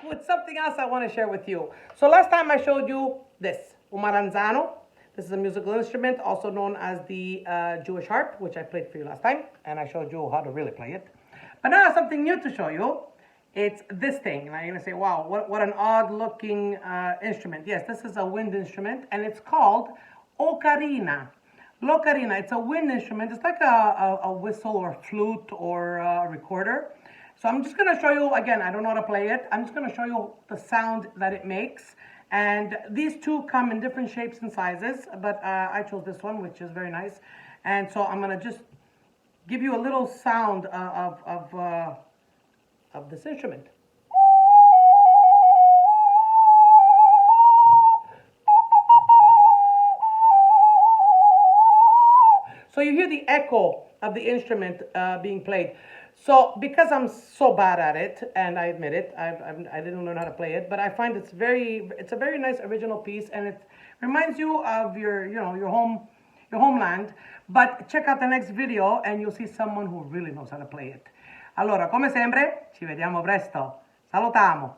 with something else I want to share with you. So last time I showed you this, un maranzano. This is a musical instrument, also known as the Jewish harp, which I played for you last time, and I showed you how to really play it. But now I have something new to show you. It's this thing. Now you're going to say, wow, what an odd-looking instrument. Yes, this is a wind instrument, and it's called ocarina. L'ocarina, it's a wind instrument. It's like a whistle or flute or a recorder. So I'm just going to show you, again, I don't know how to play it. I'm just going to show you the sound that it makes. And these two come in different shapes and sizes, but I chose this one, which is very nice. And so I'm going to just give you a little sound of this instrument. So you hear the echo of the instrument being played. So because I'm so bad at it, and I admit it, I didn't learn how to play it, but I find it's a very nice original piece, and it reminds you of your homeland. But check out the next video, and you'll see someone who really knows how to play it. Allora, come sempre, ci vediamo presto. Salutamu.